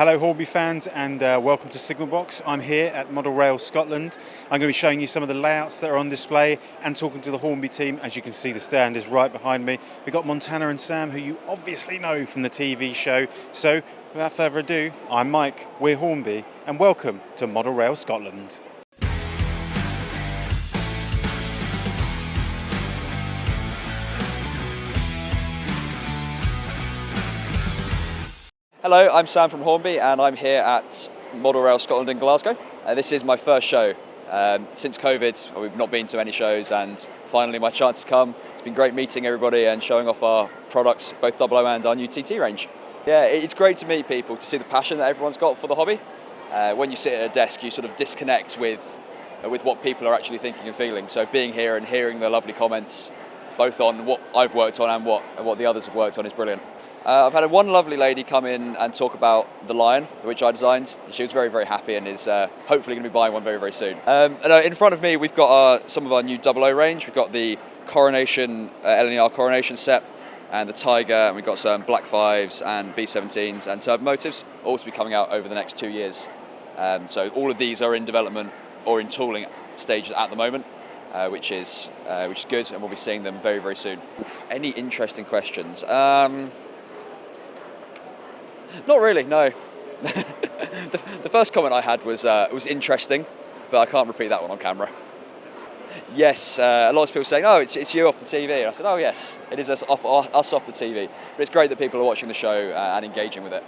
Hello Hornby fans and welcome to Signal Box. I'm here at Model Rail Scotland. I'm going to be showing you some of the layouts that are on display and talking to the Hornby team. As you can see, the stand is right behind me. We've got Montana and Sam, who you obviously know from the TV show. So without further ado, I'm Mike, we're Hornby, and welcome to Model Rail Scotland. Hello, I'm Sam from Hornby and I'm here at Model Rail Scotland in Glasgow. This is my first show. Since COVID, we've not been to any shows and finally my chance to come. It's been great meeting everybody and showing off our products, both 00 and our new TT range. Yeah, it's great to meet people, to see the passion that everyone's got for the hobby. When you sit at a desk, you sort of disconnect with what people are actually thinking and feeling. So being here and hearing the lovely comments, both on what I've worked on and what the others have worked on, is brilliant. I've had one lovely lady come in and talk about the Lion, which I designed. She was very, very happy and is hopefully going to be buying one very, very soon. In front of me, we've got some of our new 00 range. We've got the Coronation, LNER Coronation set and the Tiger, and we've got some Black 5s and B17s and Turbo Motives, all to be coming out over the next 2 years. So all of these are in development or in tooling stages at the moment. Which is good, and we'll be seeing them very, very soon. Any interesting questions? Not really, no. The first comment I had was interesting, but I can't repeat that one on camera. Yes, a lot of people saying, "Oh, it's you off the TV." And I said, "Oh yes, it is us off the TV." But it's great that people are watching the show and engaging with it.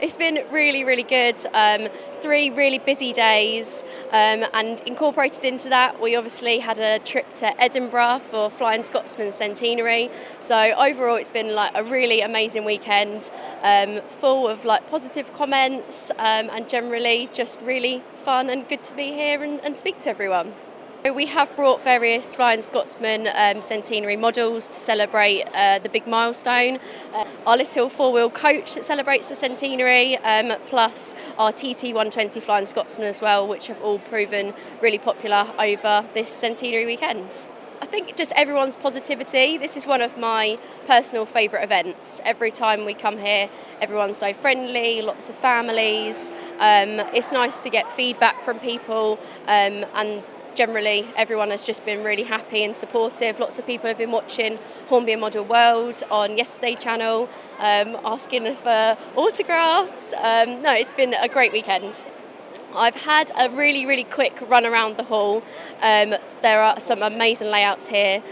It's been really, really good. 3 really busy days, and incorporated into that, we obviously had a trip to Edinburgh for Flying Scotsman centenary. So overall, it's been like a really amazing weekend, full of like positive comments, and generally just really fun and good to be here and speak to everyone. We have brought various Flying Scotsman centenary models to celebrate the big milestone. Our little 4-wheel coach that celebrates the centenary, plus our TT 120 Flying Scotsman as well, which have all proven really popular over this centenary weekend. I think just everyone's positivity. This is one of my personal favourite events. Every time we come here, everyone's so friendly, lots of families. It's nice to get feedback from people, and generally, everyone has just been really happy and supportive. Lots of people have been watching Hornby and Model World on Yesterday channel, asking for autographs. No, it's been a great weekend. I've had a really, really quick run around the hall. There are some amazing layouts here.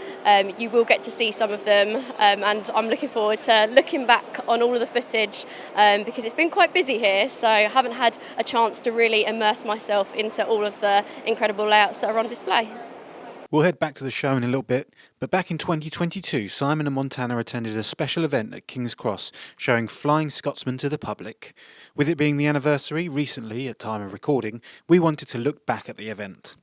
You will get to see some of them, and I'm looking forward to looking back on all of the footage, because it's been quite busy here, so I haven't had a chance to really immerse myself into all of the incredible layouts that are on display. We'll head back to the show in a little bit, but back in 2022, Simon and Montana attended a special event at King's Cross showing Flying Scotsman to the public. With it being the anniversary recently, at time of recording, we wanted to look back at the event.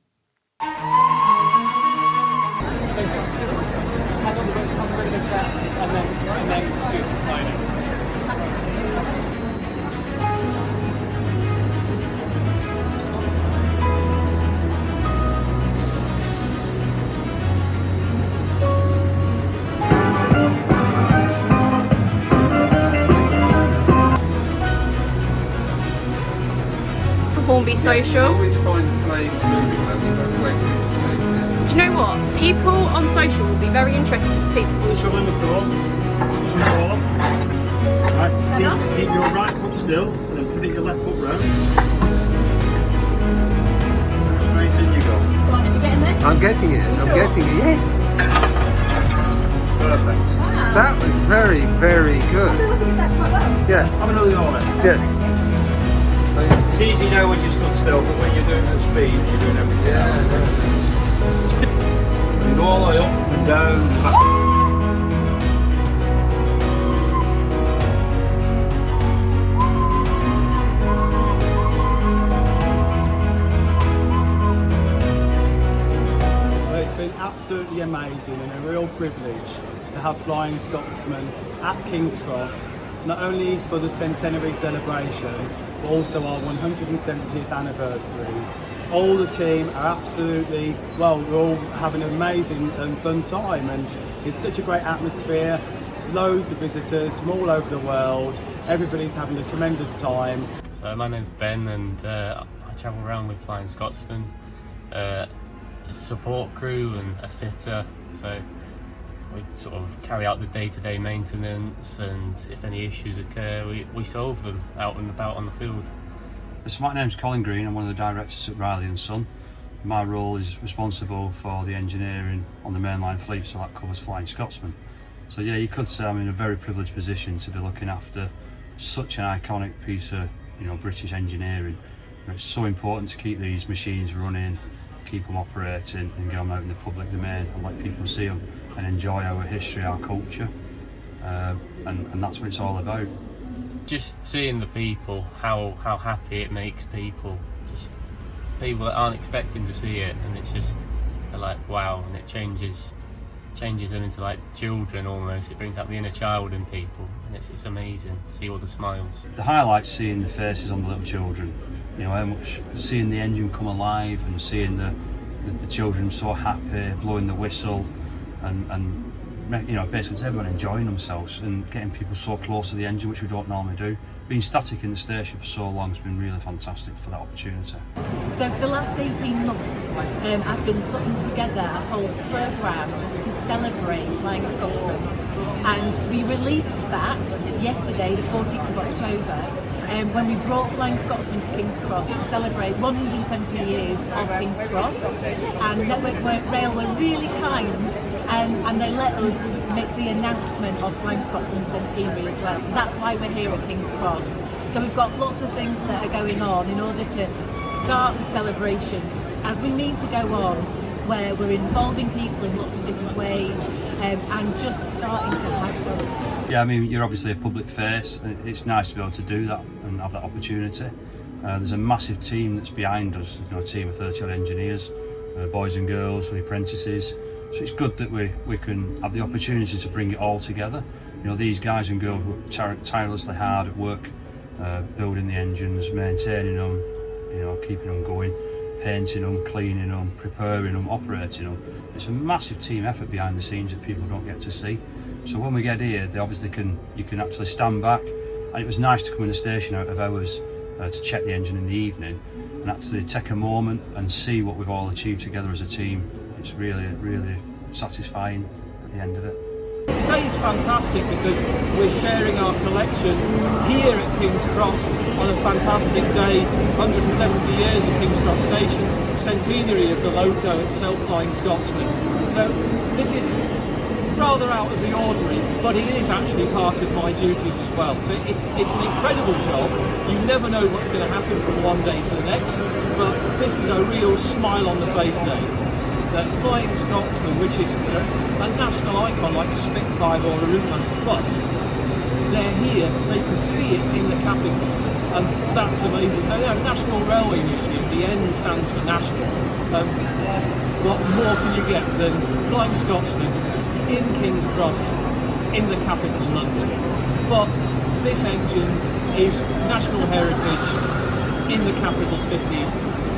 Hornby social. Always find the flames moving when we wait for it to take. Do you know what? People on social will be very interested to see. Put the shovel in the floor. Push the floor. Right, keep your right foot still, and then pivot your left foot round. Straight in you go. Simon, you getting this? I'm getting it. I'm getting it. Yes. Perfect. Wow. That was very, very I good. feel like I did that quite well. Yeah. Have another go on it. Yeah. It's easy now when you stood still, but when you're doing it at speed, you're doing everything. You go all the way up and down and back. Well, it's been absolutely amazing and a real privilege to have Flying Scotsman at King's Cross, not only for the centenary celebration, but also our 170th anniversary. All the team are absolutely, well, we're all having an amazing and fun time, and it's such a great atmosphere, loads of visitors from all over the world, everybody's having a tremendous time. So my name's Ben, and I travel around with Flying Scotsman, a support crew and a fitter, so we sort of carry out the day-to-day maintenance, and if any issues occur we solve them out and about on the field. So my name's Colin Green, I'm one of the directors at Riley and Son. My role is responsible for the engineering on the mainline fleet, so that covers Flying Scotsman. So yeah, you could say I'm in a very privileged position to be looking after such an iconic piece of, you know, British engineering. It's so important to keep these machines running, keep them operating, and get them out in the public domain and let people see them and enjoy our history, our culture, and that's what it's all about. Just seeing the people, how happy it makes people, just people that aren't expecting to see it, and it's just, they're like wow, and it changes them into like children almost. It brings out the inner child in people, and it's amazing to see all the smiles. The highlight's seeing the faces on the little children, you know, how much seeing the engine come alive and seeing the children so happy, blowing the whistle, and you know, basically it's everyone enjoying themselves and getting people so close to the engine, which we don't normally do. Being static in the station for so long has been really fantastic for that opportunity. So for the last 18 months, I've been putting together a whole programme to celebrate Flying Scotsman, and we released that yesterday, the 14th of October, when we brought Flying Scotsman to King's Cross to celebrate 170 years of King's Cross. And Network Rail were really kind, and they let us make the announcement of Flying Scotsman centenary as well. So that's why we're here at King's Cross. So we've got lots of things that are going on in order to start the celebrations, as we need to go on, where we're involving people in lots of different ways, and just starting to have fun. Yeah, I mean, you're obviously a public face, and it's nice to be able to do that and have that opportunity. There's a massive team that's behind us, you know, a team of 30 odd engineers, boys and girls, the apprentices. So it's good that we can have the opportunity to bring it all together. You know, these guys and girls work tirelessly hard at work, building the engines, maintaining them, you know, keeping them going, painting them, cleaning them, preparing them, operating them. It's a massive team effort behind the scenes that people don't get to see. So when we get here, they obviously you can actually stand back, and it was nice to come in the station out of hours to check the engine in the evening and actually take a moment and see what we've all achieved together as a team. It's really, really satisfying at the end of it. Today is fantastic because we're sharing our collection here at King's Cross on a fantastic day, 170 years of King's Cross Station, centenary of the loco itself, Flying Scotsman. So this is rather out of the ordinary, but it is actually part of my duties as well. So it's an incredible job. You never know what's going to happen from one day to the next, but this is a real smile on the face day. That Flying Scotsman, which is a national icon like a Spitfire or a Routemaster bus, they're here, they can see it in the capital, and that's amazing. So yeah, National Railway Museum, the N stands for national. What more can you get than Flying Scotsman in King's Cross, in the capital, London? But this engine is national heritage in the capital city,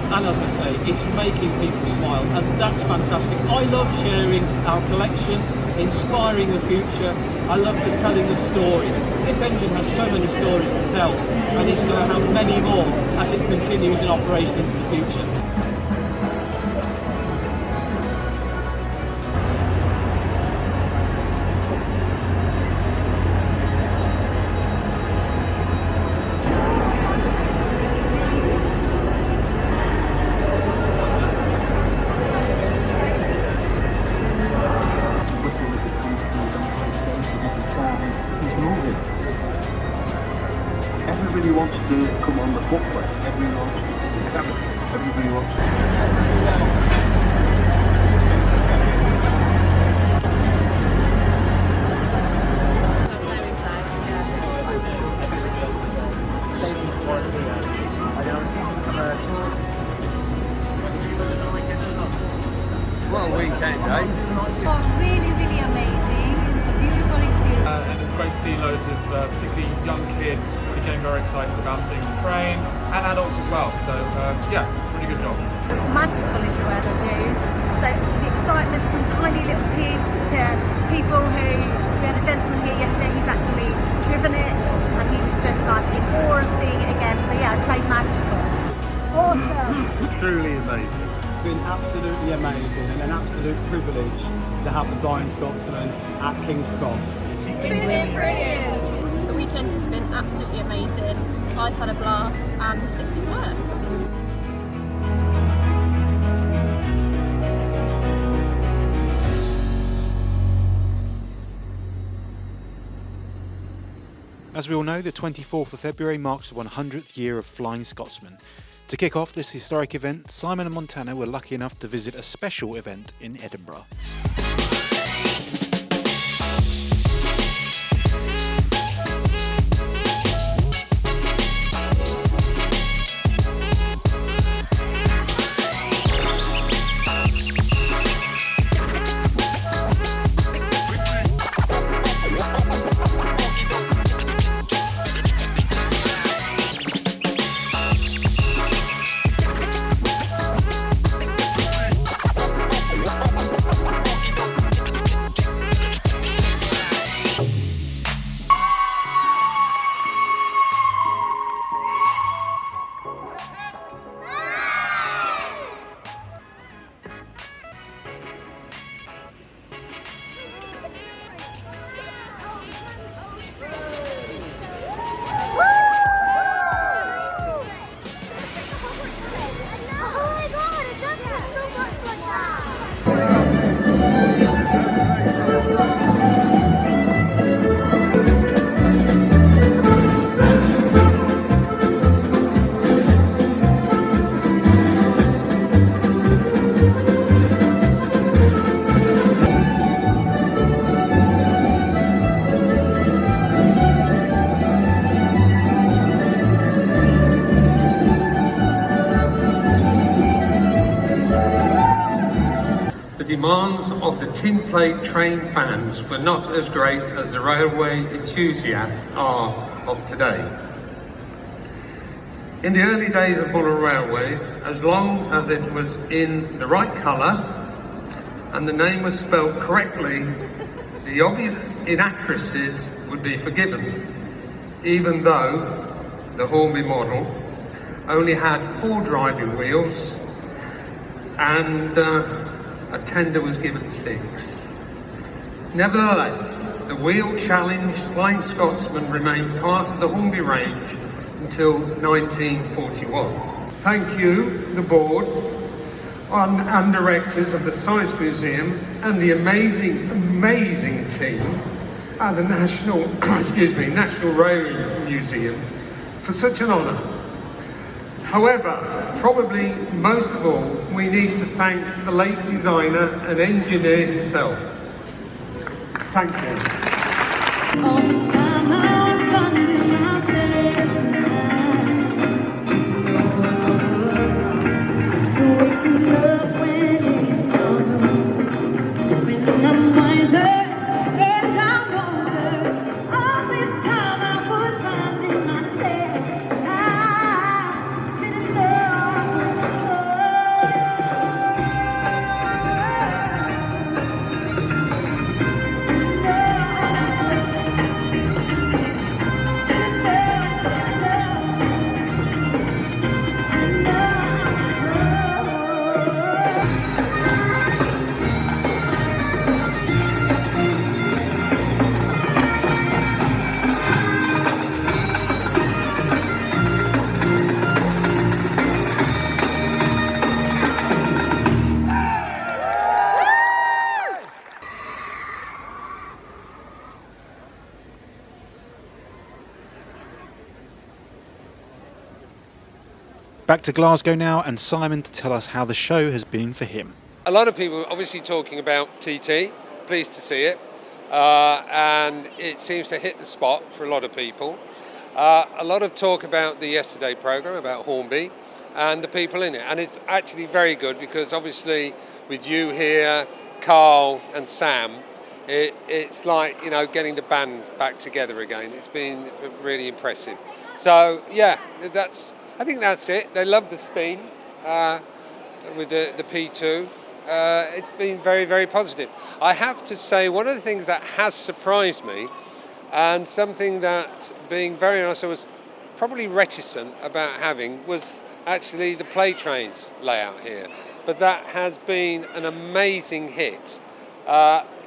and as I say, it's making people smile, and that's fantastic. I love sharing our collection, inspiring the future, I love the telling of stories. This engine has so many stories to tell, and it's going to have many more as it continues in operation into the future. Everybody wants to come on the footway, everybody wants to come on the cabin, everybody wants to... What a weekend, eh? Oh, really, really amazing. It's a beautiful experience. And it's great to see loads of particularly young kids really getting very excited about seeing the crane, and adults as well. So yeah, really good job. Magical is the word I'd use. So the excitement from tiny little kids to people who, we had a gentleman here yesterday who's actually driven it, and he was just like in awe of seeing it again. So yeah, I'd say magical. Awesome. Truly amazing. It's been absolutely amazing and an absolute privilege to have the Flying Scotsman at King's Cross. It's been brilliant. The weekend has been absolutely amazing. I've had a blast, and this is work. As we all know, the 24th of February marks the 100th year of Flying Scotsman. To kick off this historic event, Simon and Montana were lucky enough to visit a special event in Edinburgh. The demands of the tin plate train fans were not as great as the railway enthusiasts are of today. In the early days of model railways, as long as it was in the right colour and the name was spelled correctly, the obvious inaccuracies would be forgiven, even though the Hornby model only had 4 driving wheels and a tender was given 6. Nevertheless, the wheel-challenged Flying Scotsman remained part of the Hornby range until 1941. Thank you, the board and directors of the Science Museum and the amazing team at the National Railway Museum for such an honour. However, probably most of all, we need to thank the late designer and engineer himself. Thank you. All this time I was finding myself so wake me up when it's on, when I'm wiser and I'm older. All this time I was finding myself. I didn't know I was alone. Back to Glasgow now, and Simon to tell us how the show has been for him. A lot of people obviously talking about TT, pleased to see it, and it seems to hit the spot for a lot of people. A lot of talk about the yesterday programme, about Hornby, and the people in it, and it's actually very good because obviously with you here, Carl and Sam, it's like, you know, getting the band back together again. It's been really impressive. So yeah, I think that's it. They love the steam with the P2. It's been very, very positive. I have to say, one of the things that has surprised me, and something that, being very honest, I was probably reticent about having, was actually the play trains layout here. But that has been an amazing hit.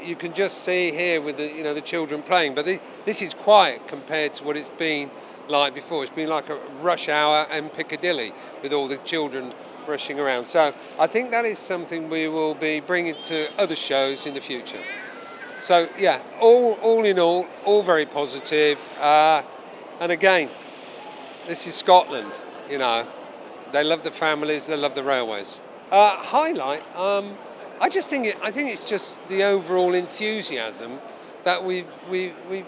You can just see here with the children playing, but this is quiet compared to what it's been like before. It's been like a rush hour in Piccadilly with all the children rushing around. So I think that is something we will be bringing to other shows in the future. So yeah, all in all very positive. And again, this is Scotland. You know, they love the families, they love the railways. Highlight. I think it's just the overall enthusiasm that we've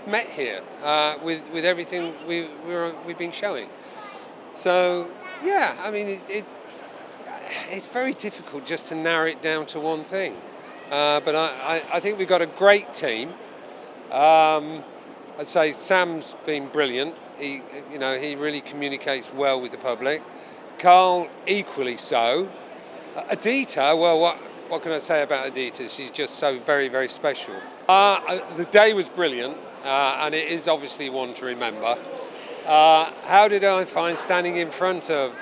met here with everything we've been showing. So yeah, I mean it's very difficult just to narrow it down to one thing. But I think we've got a great team. I'd say Sam's been brilliant. He really communicates well with the public. Carl equally so. Adita, well, what can I say about Adita? She's just so very, very special. The day was brilliant, and it is obviously one to remember. How did I find standing in front of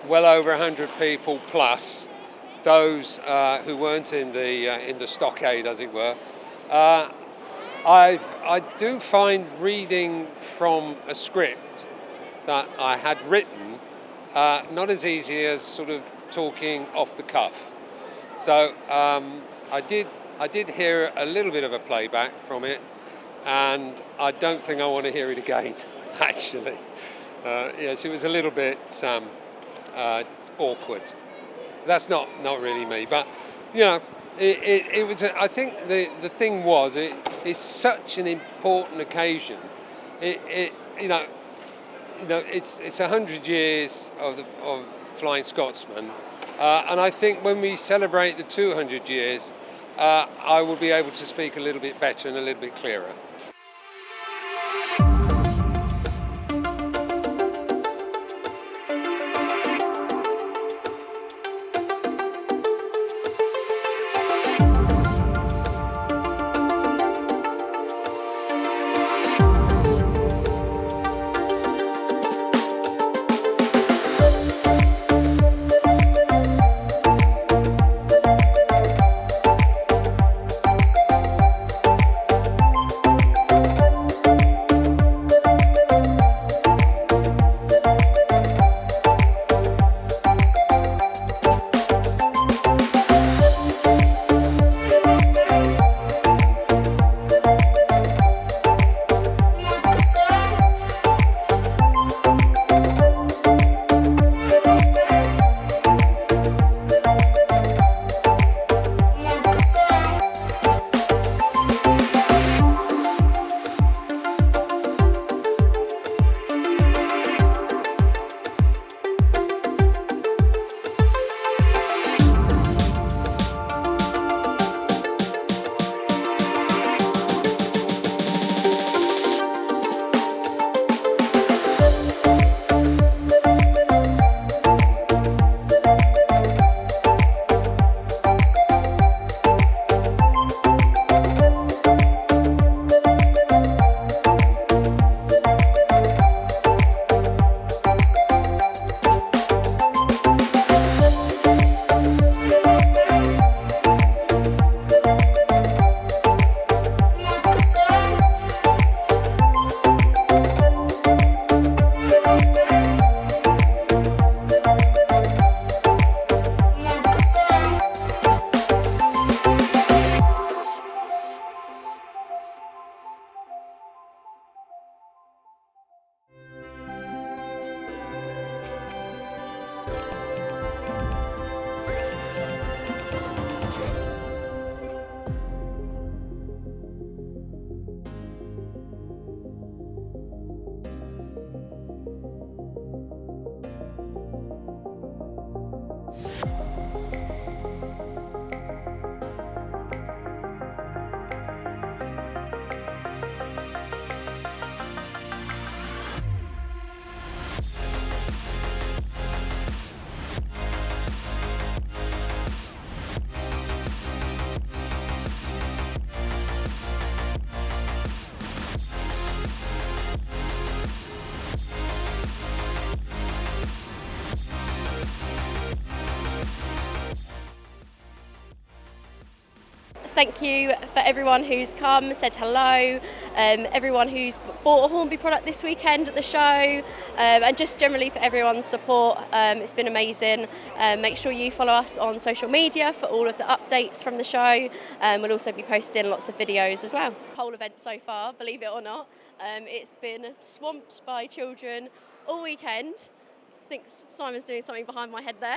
well over 100 people plus, those who weren't in the stockade, as it were? I do find reading from a script that I had written not as easy as sort of talking off the cuff. So I did hear a little bit of a playback from it, and I don't think I want to hear it again, actually. Yes, it was a little bit awkward. That's not really me, but you know, it was. I think the thing was, it's such an important occasion. It's 100 years of Flying Scotsman, and I think when we celebrate the 200 years, I will be able to speak a little bit better and a little bit clearer. Thank you for everyone who's come, said hello, everyone who's bought a Hornby product this weekend at the show, and just generally for everyone's support. It's been amazing. Make sure you follow us on social media for all of the updates from the show. We'll also be posting lots of videos as well. Whole event so far, believe it or not, it's been swamped by children all weekend. I think Simon's doing something behind my head there.